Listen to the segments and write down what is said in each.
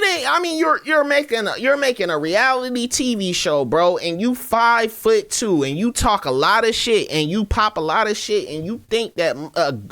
It ain't. I mean, you're making a reality TV show, bro, and you 5'2", and you talk a lot of shit, and you pop a lot of shit, and you think that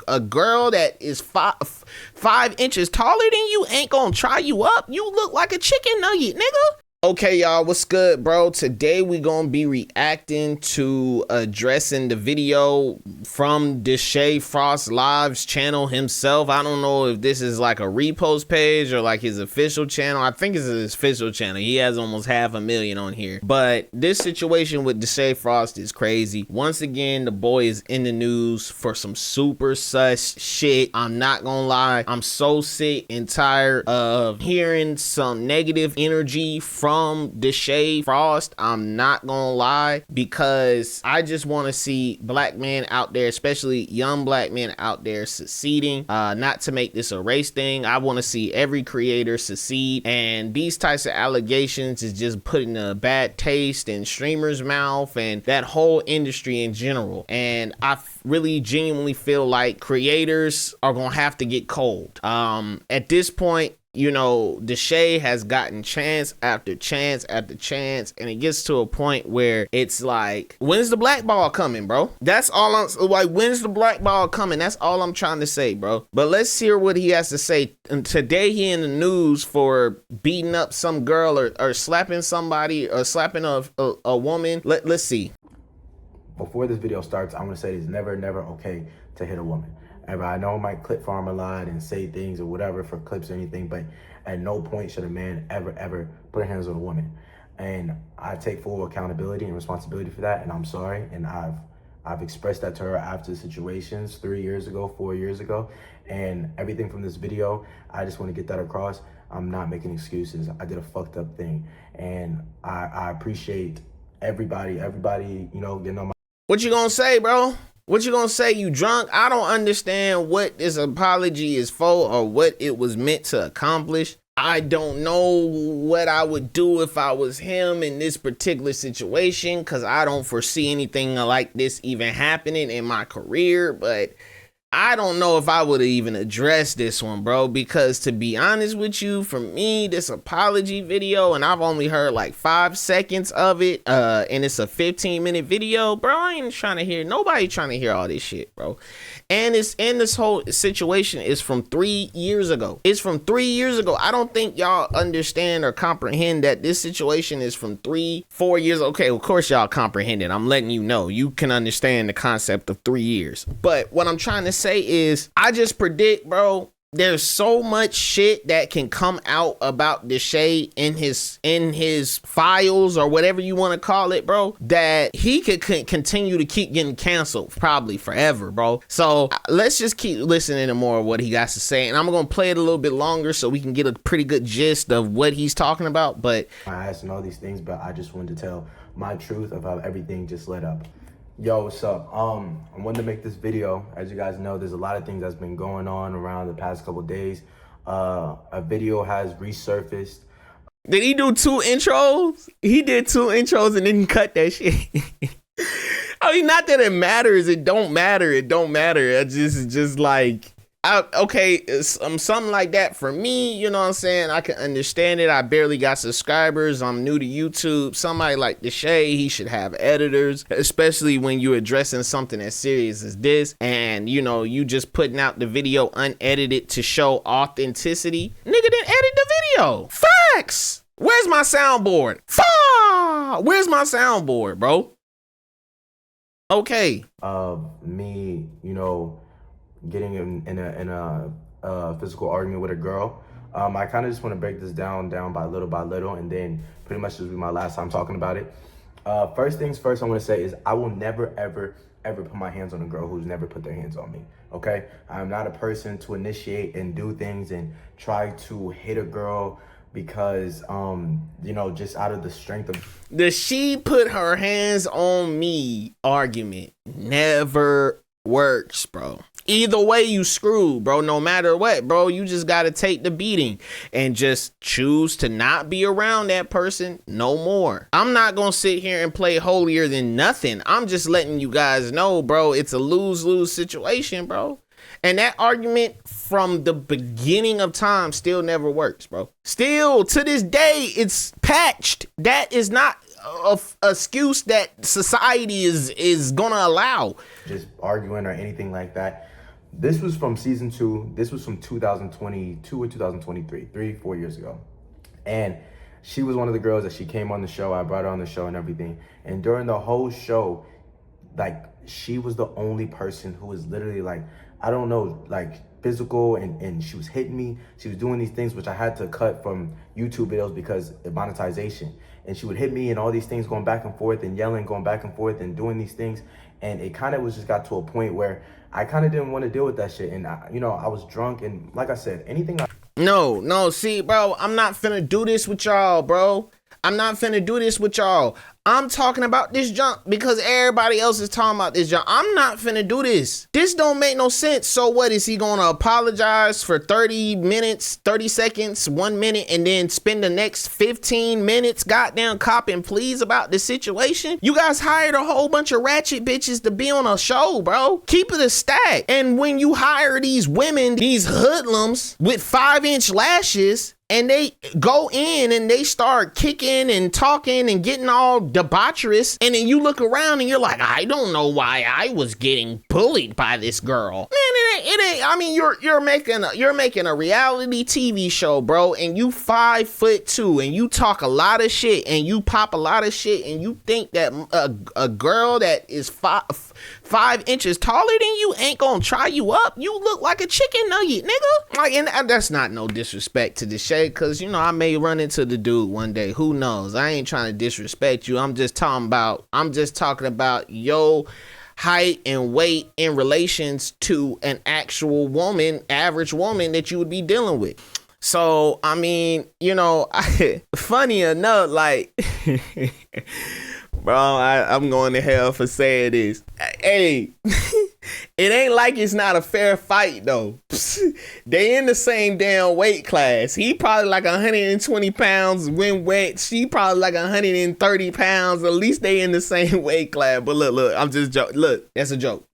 a girl that is 5 inches taller than you ain't gonna try you up? You look like a chicken nugget, nigga. Okay, y'all, what's good, bro? Today we gonna be reacting to addressing the video from Deshae Frost Live's channel himself. I don't know if this is like a repost page or like his official channel. I think it's his official channel. He has almost 500,000 on here. But this situation with Deshae Frost is crazy. Once again, the boy is in the news for some super sus shit. I'm not gonna lie. I'm so sick and tired of hearing some negative energy from Deshae Frost. I'm not gonna lie, because I just want to see black men out there, especially young black men out there, succeeding. Not to make this a race thing. I want to see every creator succeed, and these types of allegations is just putting a bad taste in streamers' mouth and that whole industry in general. And I really genuinely feel like creators are gonna have to get cold. At this point, you know, Deshae has gotten chance after chance after chance, and it gets to a point where it's like, when's the black ball coming, bro? That's all I'm like, when's the black ball coming? That's all I'm trying to say, bro. But let's hear what he has to say. And today he in the news for beating up some girl or slapping somebody or slapping a woman. Let's see. Before this video starts, I want to say it's never okay to hit a woman. Ever. I know I might clip farm a lot and say things or whatever for clips or anything, but at no point should a man ever put hands on a woman. And I take full accountability and responsibility for that, and I'm sorry. And I've expressed that to her after situations 3 years ago, 4 years ago, and everything from this video, I just want to get that across. I'm not making excuses. I did a fucked up thing, and I appreciate everybody, you know, getting on my. What you gonna say, bro? What you gonna say? You drunk? I don't understand what this apology is for or what it was meant to accomplish. I don't know what I would do if I was him in this particular situation, because I don't foresee anything like this even happening in my career. But I don't know if I would have even addressed this one, bro, because to be honest with you, for me, this apology video, and I've only heard like 5 seconds of it, and it's a 15-minute video, bro. I ain't trying to hear, nobody trying to hear all this shit, bro. And it's in this whole situation is from 3 years ago. It's from 3 years ago. I don't think y'all understand or comprehend that this situation is from 3-4 years. Okay, of course y'all comprehend it. I'm letting you know. You can understand the concept of 3 years. But what I'm trying to say is, I just predict, bro, there's so much shit that can come out about Deshae in his files or whatever you want to call it, bro, that he could continue to keep getting canceled probably forever, bro. So let's just keep listening to more of what he got to say, and I'm gonna play it a little bit longer so we can get a pretty good gist of what he's talking about. But I asked and all these things, but I just wanted to tell my truth of how everything just led up. Yo, what's up? I wanted to make this video. As you guys know, there's a lot of things that's been going on around the past couple days. A video has resurfaced. Did he do 2 intros? He did 2 intros and didn't cut that shit. I mean, not that it matters. It don't matter. It don't matter. It's just like, okay, something like that for me, you know what I'm saying? I can understand it. I barely got subscribers. I'm new to YouTube. Somebody like Deshae, he should have editors, especially when you're addressing something as serious as this. And, you know, you just putting out the video unedited to show authenticity. Nigga didn't edit the video. Facts. Where's my soundboard? Where's my soundboard, bro? Okay. Me, you know, getting in a physical argument with a girl. I kind of just want to break this down by little, and then pretty much this will be my last time talking about it. First things first, I want to say is I will never ever put my hands on a girl who's never put their hands on me. Okay, I'm not a person to initiate and do things and try to hit a girl because you know, just out of the strength of the "she put her hands on me" argument never works, bro. Either way, you screwed, bro. No matter what, bro, you just got to take the beating and just choose to not be around that person no more. I'm not going to sit here and play holier than nothing. I'm just letting you guys know, bro, it's a lose-lose situation, bro. And that argument from the beginning of time still never works, bro. Still, to this day, it's patched. That is not a excuse that society is gonna allow. Just arguing or anything like that. This was from season 2. This was from 2022 or 2023, 4 years ago. And she was one of the girls that she came on the show. I brought her on the show and everything. And during the whole show, like, she was the only person who was literally like, I don't know, like physical, and she was hitting me. She was doing these things which I had to cut from YouTube videos because of monetization. And she would hit me and all these things, going back and forth and yelling, going back and forth and doing these things. And it kind of was just got to a point where I kind of didn't want to deal with that shit. And I was drunk, and like I said, anything. No, see, bro, I'm not finna do this with y'all, bro. I'm not finna do this with y'all. I'm talking about this junk because everybody else is talking about this junk. I'm not finna do this. This don't make no sense. So what, is he gonna apologize for 30 minutes, 30 seconds, 1 minute, and then spend the next 15 minutes goddamn copping pleas about the situation? You guys hired a whole bunch of ratchet bitches to be on a show, bro. Keep it a stack. And when you hire these women, these hoodlums with 5-inch lashes, and they go in and they start kicking and talking and getting all debaucherous, and then you look around and you're like, I don't know why I was getting bullied by this girl. Man, it ain't. I mean, you're making a reality TV show, bro, and you 5'2", and you talk a lot of shit, and you pop a lot of shit, and you think that a girl that is 5 inches taller than you ain't gonna try you up. You look like a chicken nugget, nigga. Like, and that's not no disrespect to Deshae, because I may run into the dude one day. Who knows? I ain't trying to disrespect you. I'm just talking about your height and weight in relations to an actual woman, average woman that you would be dealing with. So I mean, funny enough, like bro, I'm going to hell for saying this. Hey, it ain't like it's not a fair fight, though. They in the same damn weight class. He probably like 120 pounds when wet. She probably like 130 pounds. At least they in the same weight class. But look, I'm just joking. Look, that's a joke.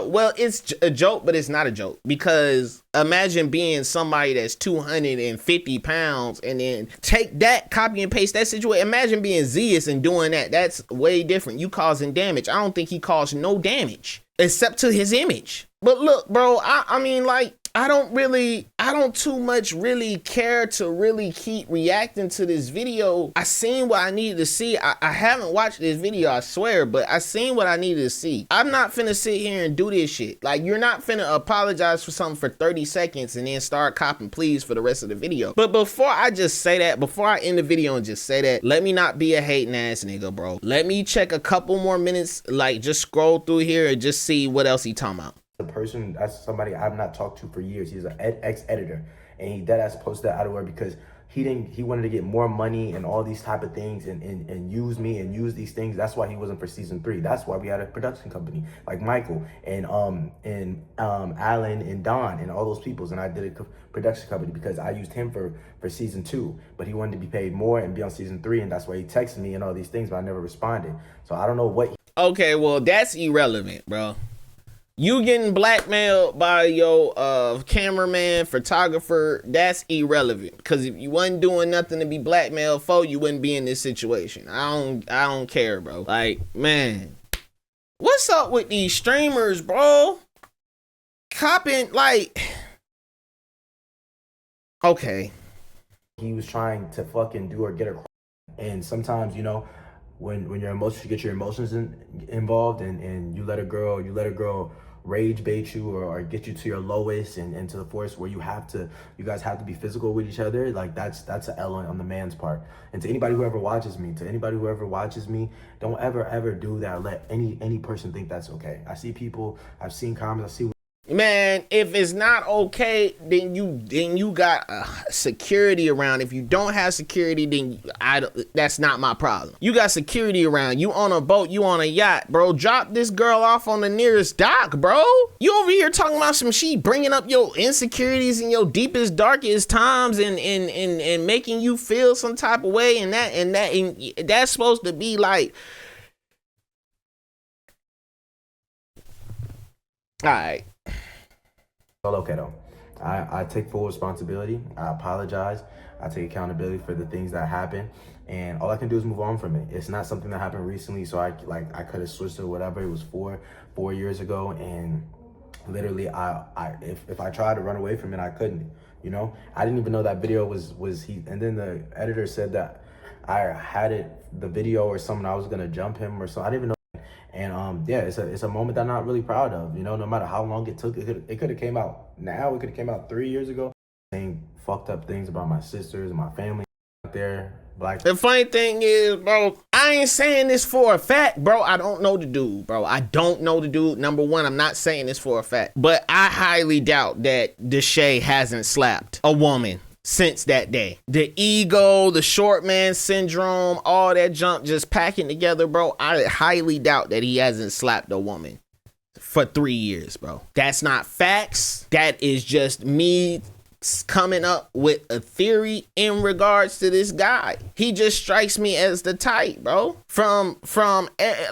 Well, it's a joke, but it's not a joke. Because imagine being somebody that's 250 pounds and then take that, copy and paste that situation. Imagine being Zeus and doing that. That's way different. You causing damage. I don't think he caused no damage except to his image. But look, bro, I mean, like, I don't too much really care to really keep reacting to this video. I seen what I needed to see. I haven't watched this video, I swear, but I seen what I needed to see. I'm not finna sit here and do this shit. Like, you're not finna apologize for something for 30 seconds and then start copping pleas for the rest of the video. But before I just say that, before I end the video and just say that, let me not be a hating ass nigga, bro. Let me check a couple more minutes, like just scroll through here and just see what else he talking about. The person, that's somebody I've not talked to for years. He's an ex-editor, and he deadass posted that out of where because he wanted to get more money and all these type of things and use me and use these things. That's why he wasn't for season 3. That's why we had a production company like Michael and Alan and Don and all those peoples, and I did a production company because I used him for season 2, but he wanted to be paid more and be on season 3, and that's why he texted me and all these things, but I never responded. So I don't know what. Okay, well, that's irrelevant, bro. You getting blackmailed by your cameraman, photographer, that's irrelevant. Because if you wasn't doing nothing to be blackmailed for, you wouldn't be in this situation. I don't care, bro. Like, man, what's up with these streamers, bro? Copping, like, okay. He was trying to fucking do or get across. And sometimes, when your emotions, you get your emotions involved and you let a girl rage bait you or get you to your lowest and to the force where you guys have to be physical with each other. Like that's an L on the man's part. And to anybody who ever watches me, don't ever do that or let any person think that's okay. I see people, I've seen comments, Man, if it's not okay, then you got security around. If you don't have security, then that's not my problem. You got security around. You on a boat, you on a yacht, bro. Drop this girl off on the nearest dock, bro. You over here talking about some shit, bringing up your insecurities and your deepest, darkest times and making you feel some type of way, and that's supposed to be like, all right. all okay though. I take full responsibility. I apologize. I take accountability for the things that happen, and all I can do is move on from it. It's not something that happened recently, so I could have switched or whatever. It was four years ago, and literally, if I tried to run away from it, I couldn't. You know, I didn't even know that video was he. And then the editor said that I had the video or something. I was gonna jump him or something. I didn't even know. And yeah, it's a moment that I'm not really proud of. You know, no matter how long it took, it could have came out now. It could have came out 3 years ago. Saying fucked up things about my sisters and my family out there. Black. The funny thing is, bro, I ain't saying this for a fact, bro. I don't know the dude, bro. I don't know the dude. Number one, I'm not saying this for a fact, but I highly doubt that Deshae hasn't slapped a woman since that day. The ego, the short man syndrome, all that junk just packing together, bro. I highly doubt that he hasn't slapped a woman for 3 years, bro. That's not facts. That is just me coming up with a theory in regards to this guy. He just strikes me as the type, bro. From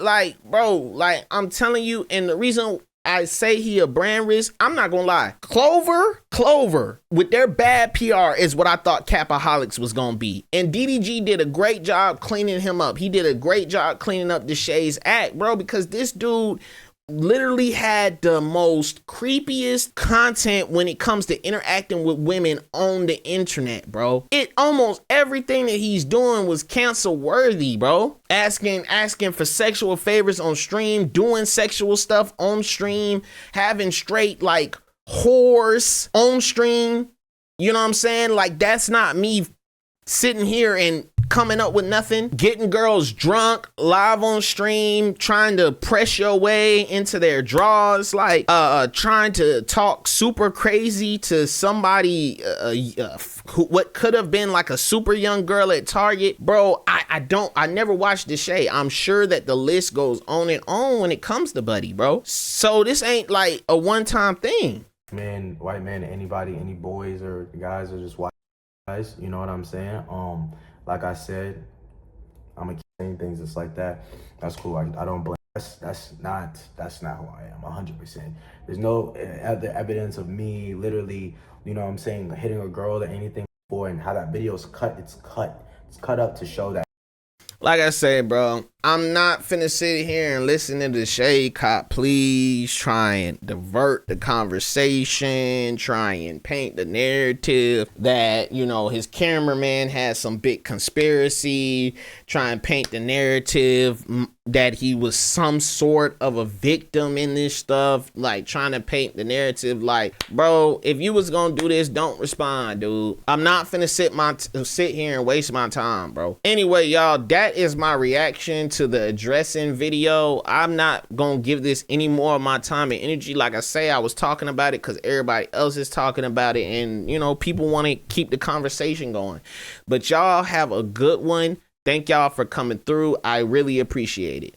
like, bro, like I'm telling you, and the reason I say he a brand risk, I'm not gonna lie. Clover with their bad PR is what I thought Capaholics was gonna be. And DDG did a great job cleaning him up. He did a great job cleaning up Deshae's act, bro, because this dude literally had the most creepiest content when it comes to interacting with women on the internet, bro. It almost everything that he's doing was cancel worthy, bro. Asking for sexual favors on stream, doing sexual stuff on stream, having straight like whores on stream. You know what I'm saying? Like, that's not me sitting here and coming up with nothing. Getting girls drunk live on stream, trying to press your way into their draws, like trying to talk super crazy to somebody what could have been like a super young girl at Target. Bro, I never watched Deshae. I'm sure that the list goes on and on when it comes to Buddy, bro. So this ain't like a one-time thing. Man, white man, anybody, any boys or guys or just white guys, you know what I'm saying? Like I said, I'm gonna keep saying things just like that. That's cool. I don't blame. That's not who I am. 100%. There's no other evidence of me literally, you know what I'm saying, hitting a girl or anything before, and how that video's cut. It's cut up to show that. Like I said, bro, I'm not finna sit here and listen to the Shade Cop. Please try and divert the conversation, try and paint the narrative that, you know, his cameraman has some big conspiracy, try and paint the narrative that he was some sort of a victim in this stuff, like trying to paint the narrative like, bro, if you was gonna do this, don't respond, dude. I'm not finna sit here and waste my time, bro. Anyway, y'all, that is my reaction to the addressing video. I'm not gonna give this any more of my time and energy. Like I say, I was talking about it because everybody else is talking about it, and you know, people want to keep the conversation going. But y'all have a good one. Thank y'all for coming through. I really appreciate it.